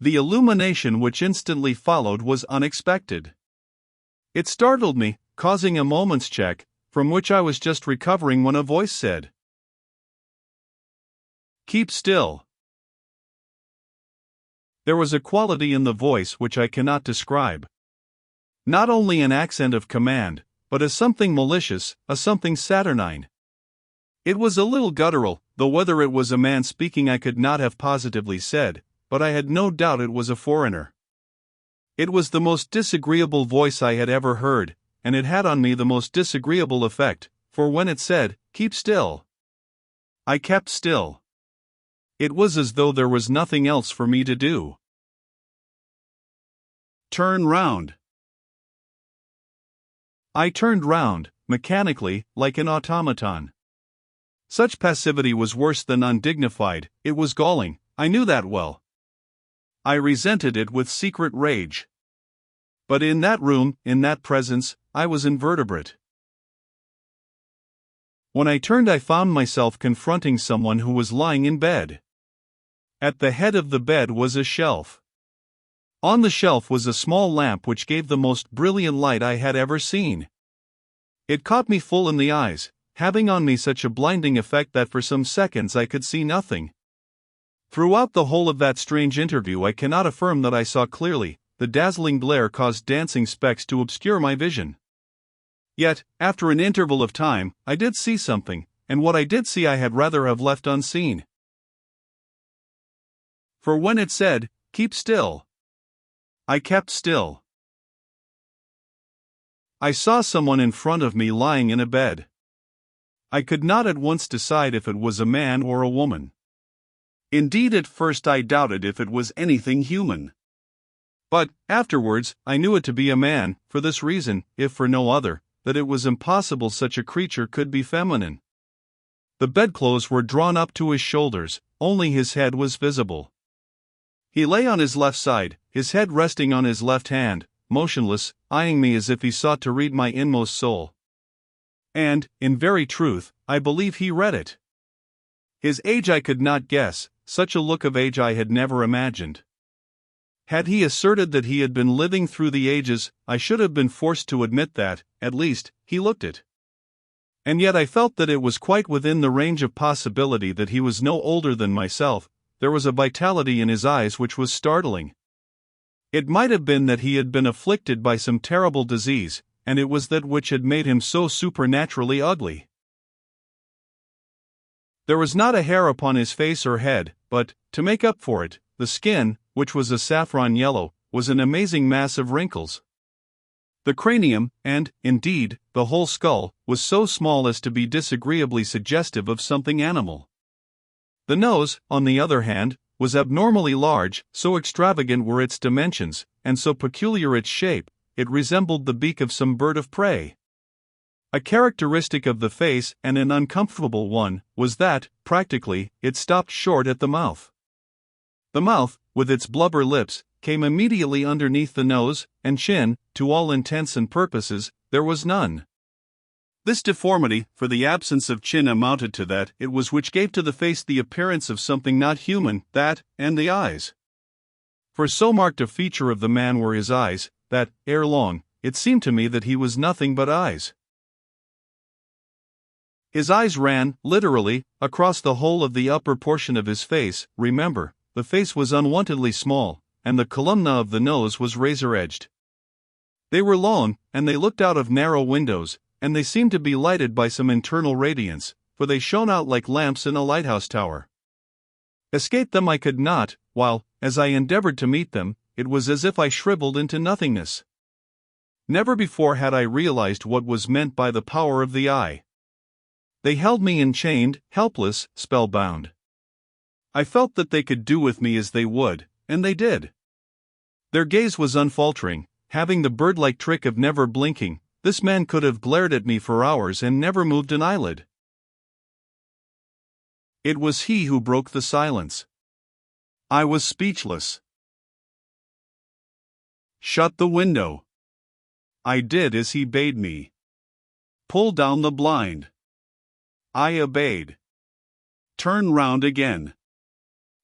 The illumination which instantly followed was unexpected. It startled me, causing a moment's check, from which I was just recovering when a voice said, "Keep still." There was a quality in the voice which I cannot describe. Not only an accent of command, but a something malicious, a something saturnine. It was a little guttural, though whether it was a man speaking I could not have positively said, but I had no doubt it was a foreigner. It was the most disagreeable voice I had ever heard, and it had on me the most disagreeable effect, for when it said, "Keep still," I kept still. It was as though there was nothing else for me to do. Turn round. I turned round, mechanically, like an automaton. Such passivity was worse than undignified, it was galling, I knew that well. I resented it with secret rage. But in that room, in that presence, I was invertebrate. When I turned, I found myself confronting someone who was lying in bed. At the head of the bed was a shelf. On the shelf was a small lamp which gave the most brilliant light I had ever seen. It caught me full in the eyes, having on me such a blinding effect that for some seconds I could see nothing. Throughout the whole of that strange interview I cannot affirm that I saw clearly. The dazzling glare caused dancing specks to obscure my vision. Yet, after an interval of time, I did see something, and what I did see I had rather have left unseen. For when it said, "Keep still," I kept still. I saw someone in front of me lying in a bed. I could not at once decide if it was a man or a woman. Indeed, at first I doubted if it was anything human. But, afterwards, I knew it to be a man, for this reason, if for no other, that it was impossible such a creature could be feminine. The bedclothes were drawn up to his shoulders, only his head was visible. He lay on his left side, his head resting on his left hand, motionless, eyeing me as if he sought to read my inmost soul. And, in very truth, I believe he read it. His age I could not guess, such a look of age I had never imagined. Had he asserted that he had been living through the ages, I should have been forced to admit that, at least, he looked it. And yet I felt that it was quite within the range of possibility that he was no older than myself. There was a vitality in his eyes which was startling. It might have been that he had been afflicted by some terrible disease, and it was that which had made him so supernaturally ugly. There was not a hair upon his face or head, but, to make up for it, the skin, which was a saffron yellow, was an amazing mass of wrinkles. The cranium, and, indeed, the whole skull, was so small as to be disagreeably suggestive of something animal. The nose, on the other hand, was abnormally large, so extravagant were its dimensions, and so peculiar its shape, it resembled the beak of some bird of prey. A characteristic of the face, and an uncomfortable one, was that, practically, it stopped short at the mouth. The mouth, with its blubber lips, came immediately underneath the nose, and chin, to all intents and purposes, there was none. This deformity, for the absence of chin amounted to that it was which gave to the face the appearance of something not human, that, and the eyes. For so marked a feature of the man were his eyes, that, ere long, it seemed to me that he was nothing but eyes. His eyes ran, literally, across the whole of the upper portion of his face. Remember, the face was unwontedly small, and the columna of the nose was razor-edged. They were long, and they looked out of narrow windows, and they seemed to be lighted by some internal radiance, for they shone out like lamps in a lighthouse tower. Escape them I could not, while, as I endeavored to meet them, it was as if I shriveled into nothingness. Never before had I realized what was meant by the power of the eye. They held me enchained, helpless, spellbound. I felt that they could do with me as they would, and they did. Their gaze was unfaltering, having the bird-like trick of never blinking. This man could have glared at me for hours and never moved an eyelid. It was he who broke the silence. I was speechless. Shut the window. I did as he bade me. Pull down the blind. I obeyed. Turn round again.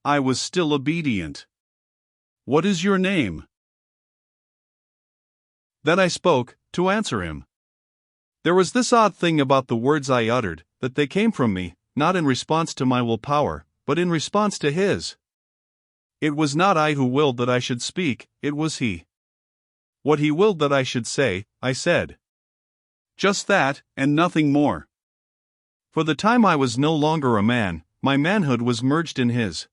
I was still obedient. What is your name? Then I spoke, to answer him. There was this odd thing about the words I uttered, that they came from me, not in response to my willpower, but in response to his. It was not I who willed that I should speak, it was he. What he willed that I should say, I said. Just that, and nothing more. For the time I was no longer a man, my manhood was merged in his.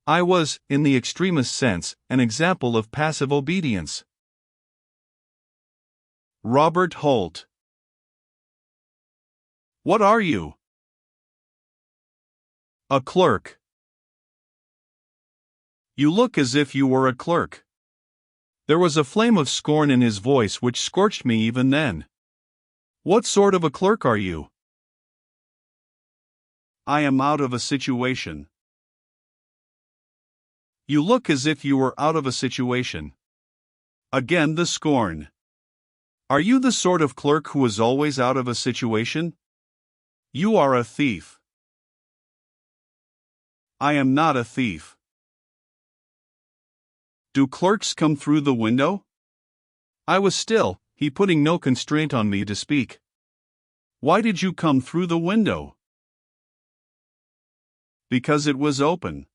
I was, in the extremest sense, an example of passive obedience. Robert Holt. What are you? A clerk. You look as if you were a clerk. There was a flame of scorn in his voice which scorched me even then. What sort of a clerk are you? I am out of a situation. You look as if you were out of a situation. Again the scorn. Are you the sort of clerk who is always out of a situation? You are a thief. I am not a thief. Do clerks come through the window? I was still, he putting no constraint on me to speak. Why did you come through the window? Because it was open.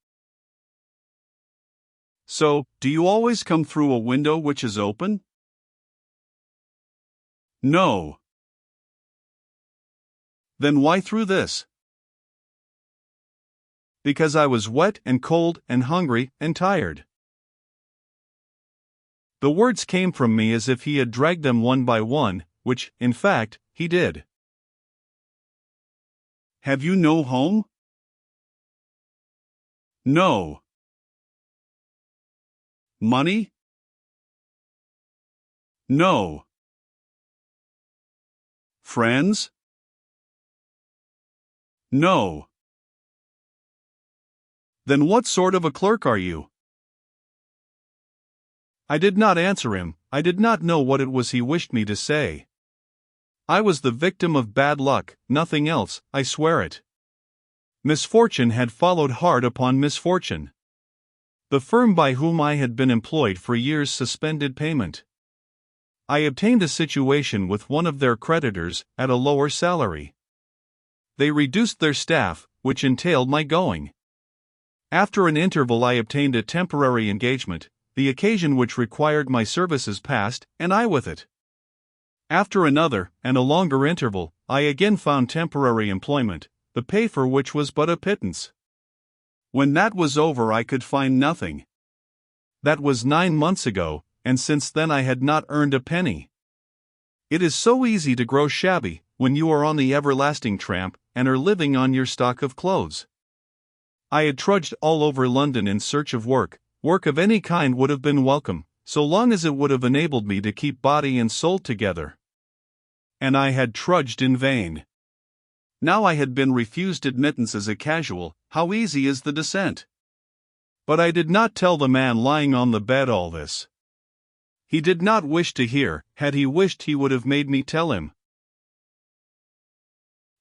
So, do you always come through a window which is open? No. Then why through this? Because I was wet and cold and hungry and tired. The words came from me as if he had dragged them one by one, which, in fact, he did. Have you no home? No. Money? No. Friends? No. Then what sort of a clerk are you? I did not answer him, I did not know what it was he wished me to say. I was the victim of bad luck, nothing else, I swear it. Misfortune had followed hard upon misfortune. The firm by whom I had been employed for years suspended payment. I obtained a situation with one of their creditors, at a lower salary. They reduced their staff, which entailed my going. After an interval I obtained a temporary engagement, the occasion which required my services passed, and I with it. After another, and a longer interval, I again found temporary employment, the pay for which was but a pittance. When that was over I could find nothing. That was 9 months ago, and since then I had not earned a penny. It is so easy to grow shabby, when you are on the everlasting tramp, and are living on your stock of clothes. I had trudged all over London in search of work. Work of any kind would have been welcome, so long as it would have enabled me to keep body and soul together. And I had trudged in vain. Now I had been refused admittance as a casual, how easy is the descent? But I did not tell the man lying on the bed all this. He did not wish to hear, had he wished he would have made me tell him.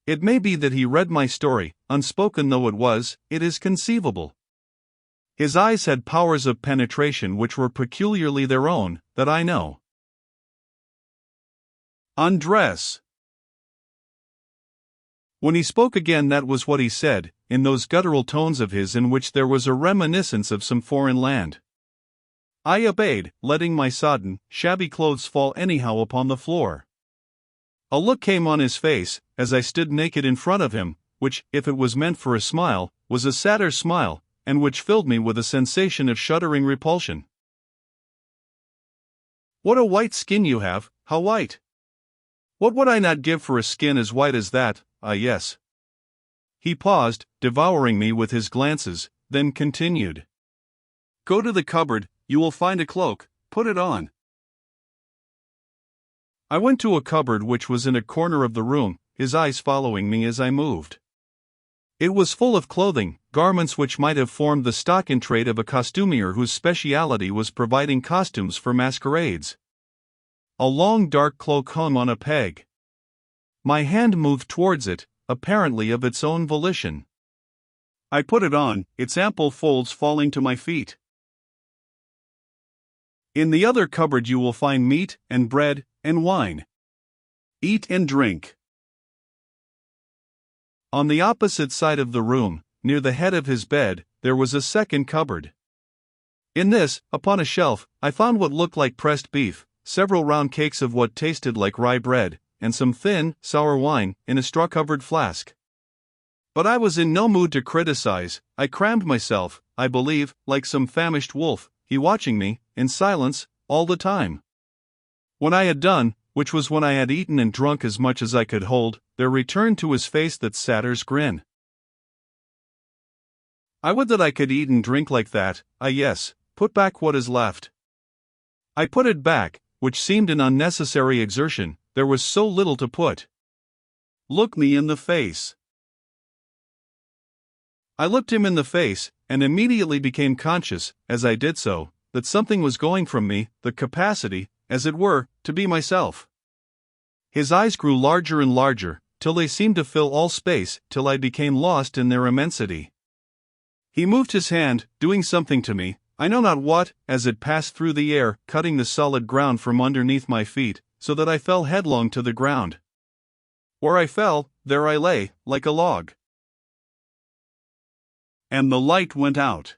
It may be that he read my story, unspoken though it was, it is conceivable. His eyes had powers of penetration which were peculiarly their own, that I know. Undress. When he spoke again that was what he said, in those guttural tones of his in which there was a reminiscence of some foreign land. I obeyed, letting my sodden, shabby clothes fall anyhow upon the floor. A look came on his face, as I stood naked in front of him, which, if it was meant for a smile, was a sadder smile, and which filled me with a sensation of shuddering repulsion. What a white skin you have, how white! What would I not give for a skin as white as that? Ah, yes. He paused, devouring me with his glances, then continued. Go to the cupboard, you will find a cloak, put it on. I went to a cupboard which was in a corner of the room, his eyes following me as I moved. It was full of clothing, garments which might have formed the stock in trade of a costumier whose speciality was providing costumes for masquerades. A long dark cloak hung on a peg. My hand moved towards it, apparently of its own volition. I put it on, its ample folds falling to my feet. In the other cupboard you will find meat and bread and wine. Eat and drink. On the opposite side of the room, near the head of his bed, there was a second cupboard. In this, upon a shelf, I found what looked like pressed beef, several round cakes of what tasted like rye bread, and some thin, sour wine in a straw-covered flask. But I was in no mood to criticize. I crammed myself, I believe, like some famished wolf, he watching me, in silence, all the time. When I had done, which was when I had eaten and drunk as much as I could hold, there returned to his face that satyr's grin. I would that I could eat and drink like that. Yes, put back what is left. I put it back, which seemed an unnecessary exertion, there was so little to put. Look me in the face. I looked him in the face, and immediately became conscious, as I did so, that something was going from me, the capacity, as it were, to be myself. His eyes grew larger and larger, till they seemed to fill all space, till I became lost in their immensity. He moved his hand, doing something to me, I know not what, as it passed through the air, cutting the solid ground from underneath my feet, so that I fell headlong to the ground. Where I fell, there I lay, like a log. And the light went out.